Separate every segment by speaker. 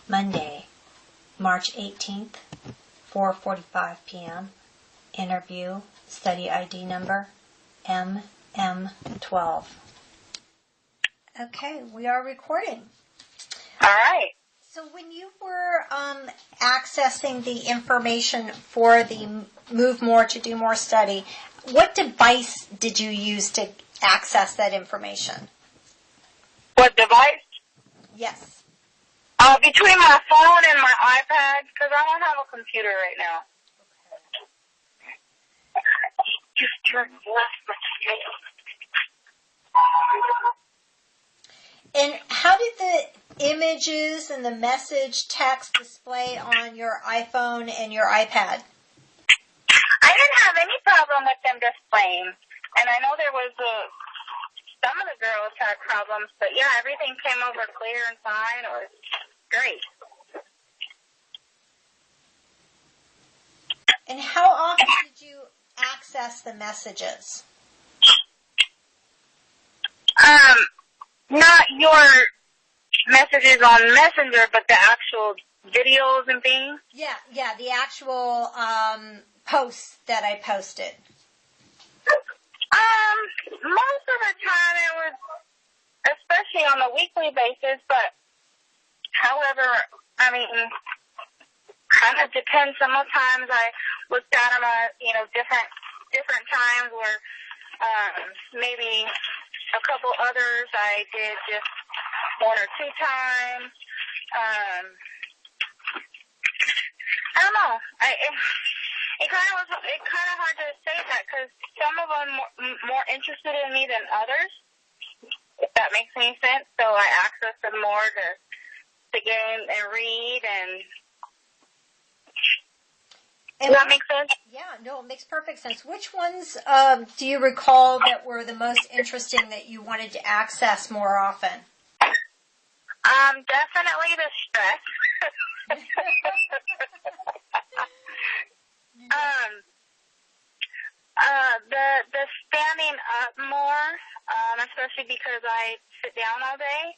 Speaker 1: Monday, March 18th, 4:45 p.m. Interview, study ID number MM12. Okay, we are recording.
Speaker 2: All right.
Speaker 1: So when you were accessing the information for the Move More to Do More study, what device did you use to access that information?
Speaker 2: What device?
Speaker 1: Yes.
Speaker 2: Between my phone and my iPad, because I don't have a computer right now. Just turn left.
Speaker 1: And how did the images and the message text display on your iPhone and your iPad?
Speaker 2: I didn't have any problem with them displaying. And I know there was some of the girls had problems, but yeah, everything came over clear and fine. It was great.
Speaker 1: And how often did you access the messages?
Speaker 2: Not your messages on Messenger, but the actual videos and things.
Speaker 1: Yeah, the actual posts that I posted.
Speaker 2: Most of the time it was, especially on a weekly basis, but however, I mean, kind of depends. Sometimes I looked at them at, different times where maybe a couple others I did just one or two times. I don't know. It kind of hard to say that because some of them more interested in me than others, if that makes any sense. So I access them more to get in and read Does that make sense?
Speaker 1: Yeah, no, it makes perfect sense. Which ones do you recall that were the most interesting that you wanted to access more often?
Speaker 2: Definitely the stress. The standing up more, especially because I sit down all day.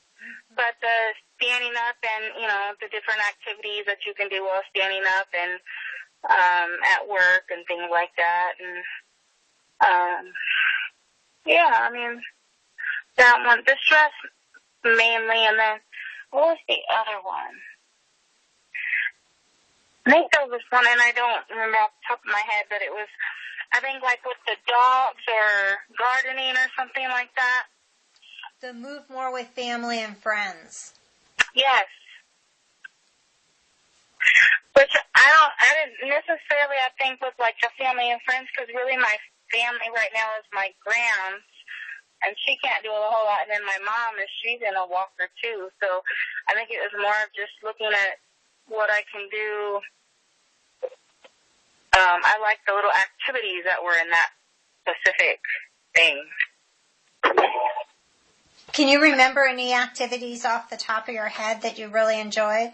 Speaker 2: But the standing up and, the different activities that you can do while standing up and at work and things like that. And, that one, the stress mainly, and then, what was the other one? I think there was one, and I don't remember off the top of my head, but it was, I think, like with the dogs or gardening or something like that.
Speaker 1: The Move More with Family and Friends.
Speaker 2: Yes. Which I didn't necessarily, I think, with like the family and friends, because really my family right now is my grams, and she can't do a whole lot, and then my mom, she's in a walker too, so I think it was more of just looking at what I can do. I like the little activities that were in that specific thing.
Speaker 1: Can you remember any activities off the top of your head that you really enjoyed?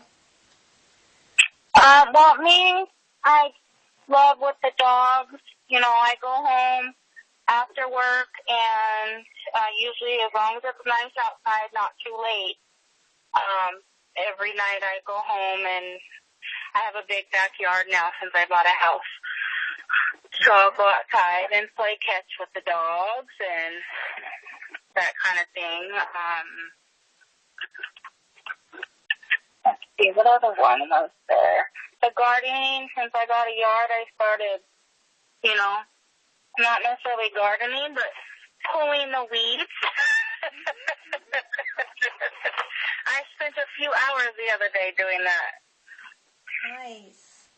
Speaker 2: Well, me, I love with the dogs. I go home after work, and usually as long as it's nice outside, not too late, every night I go home, and I have a big backyard now since I bought a house. So I'll go outside and play catch with the dogs and that kind of thing. Let's see, what other one was there? The gardening, since I got a yard, I started, not necessarily gardening, but pulling the weeds. I spent a few hours the other day doing that.
Speaker 1: Nice.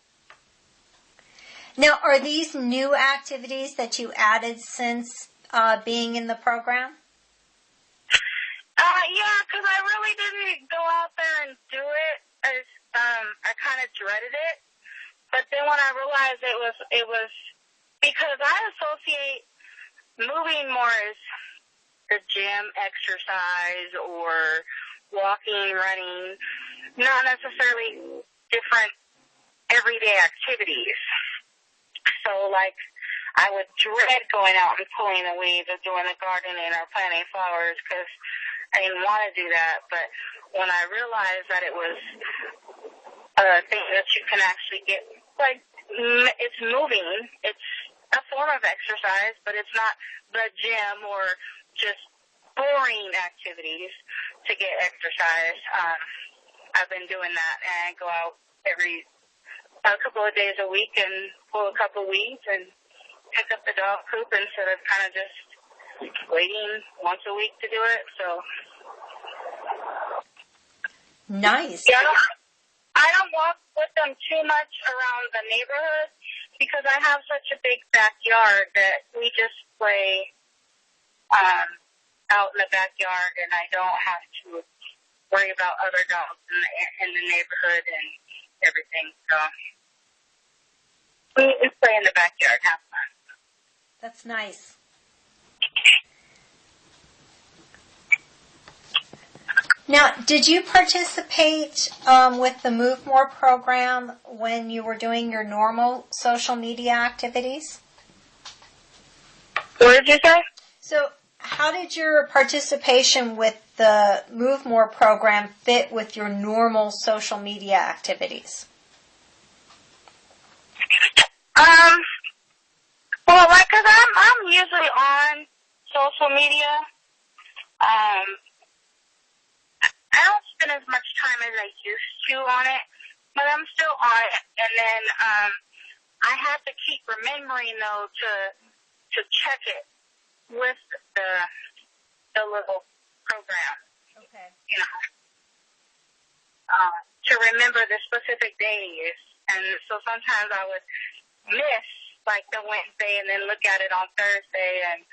Speaker 1: Now, are these new activities that you added since being in the program?
Speaker 2: Yeah, because I really didn't go out there and do it. I kind of dreaded it. But then when I realized it was because I associate moving more as the gym exercise or walking, running, not necessarily different everyday activities. So, like, I would dread going out and pulling the weeds or doing the gardening or planting flowers because I didn't want to do that, but when I realized that it was a thing that you can actually get, like, it's moving, it's a form of exercise, but it's not the gym or just boring activities to get exercise. I've been doing that, and I go out a couple of days a week and pull a couple weeds and pick up the dog poop instead of kind of just waiting once a week to do it. So
Speaker 1: Nice.
Speaker 2: yeah, I don't walk with them too much around the neighborhood because I have such a big backyard that we just play out in the backyard, and I don't have to worry about other dogs in the neighborhood and everything. So we play in the backyard, have fun.
Speaker 1: That's nice. Now, did you participate with the Move More program when you were doing your normal social media activities?
Speaker 2: What did you say?
Speaker 1: So, how did your participation with the Move More program fit with your normal social media activities?
Speaker 2: Well, like, cause I'm usually on social media. I don't spend as much time as I used to on it, but I'm still on it. And then I have to keep remembering though to check it with the little program.
Speaker 1: Okay.
Speaker 2: You know, to remember the specific days. And so sometimes I would miss like the Wednesday and then look at it on Thursday, and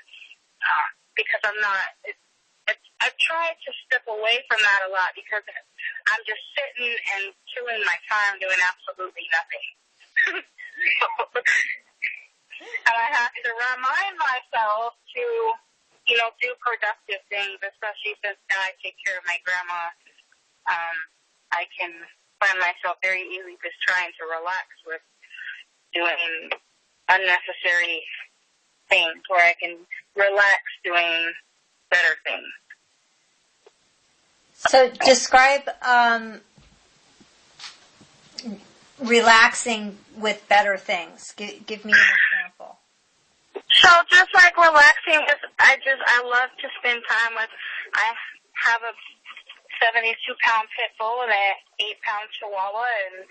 Speaker 2: because I'm not. I try to step away from that a lot because I'm just sitting and chewing my time doing absolutely nothing. And I have to remind myself to, you know, do productive things, especially since now I take care of my grandma. I can find myself very easily just trying to relax with doing unnecessary things where I can relax doing better things.
Speaker 1: So, describe relaxing with better things. Give me an example.
Speaker 2: So just like relaxing, I love to spend time with, I have a 72-pound pit bull and an 8-pound chihuahua, and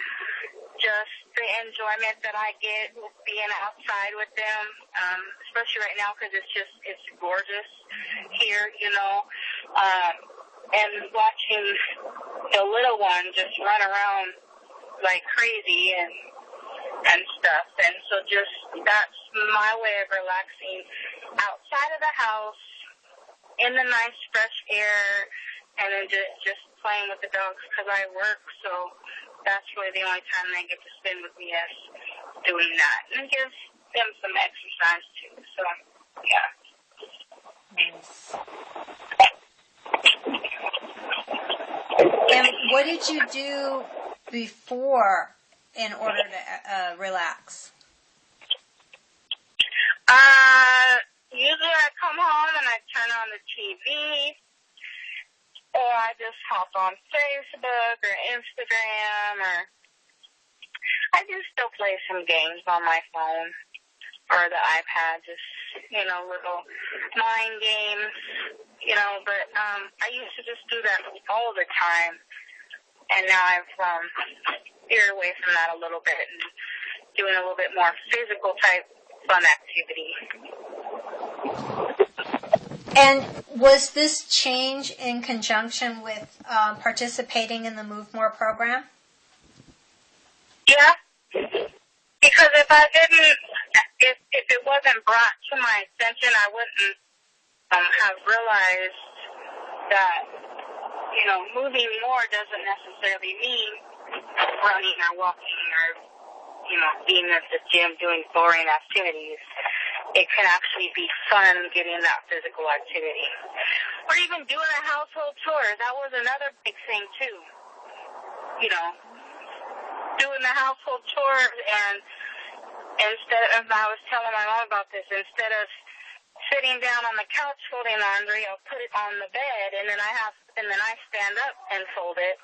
Speaker 2: just the enjoyment that I get with being outside with them, especially right now because it's gorgeous here, you know, and watching the little one just run around like crazy and stuff. And so just that's my way of relaxing outside of the house in the nice fresh air, and then just playing with the dogs because I work. So that's really the only time they get to spend with me is doing that, and it gives them some exercise too. So yeah.
Speaker 1: Nice. And what did you do before in order to relax?
Speaker 2: Usually I come home and I turn on the TV, or I just hop on Facebook or Instagram, or I just still play some games on my phone or the iPad, just, you know, little mind games, you know, but I used to just do that all the time, and now I've veered away from that a little bit and doing a little bit more physical type fun activity.
Speaker 1: And was this change in conjunction with participating in the Move More program?
Speaker 2: Yeah, because if I didn't, if it wasn't brought to my attention, I wouldn't have realized that, you know, moving more doesn't necessarily mean running or walking or, you know, being at the gym doing boring activities. It can actually be fun getting that physical activity. Or even doing a household chores. That was another big thing, too. You know, doing the household chores, and instead of, I was telling my mom about this, instead of sitting down on the couch folding laundry, I'll put it on the bed, and then I stand up and fold it.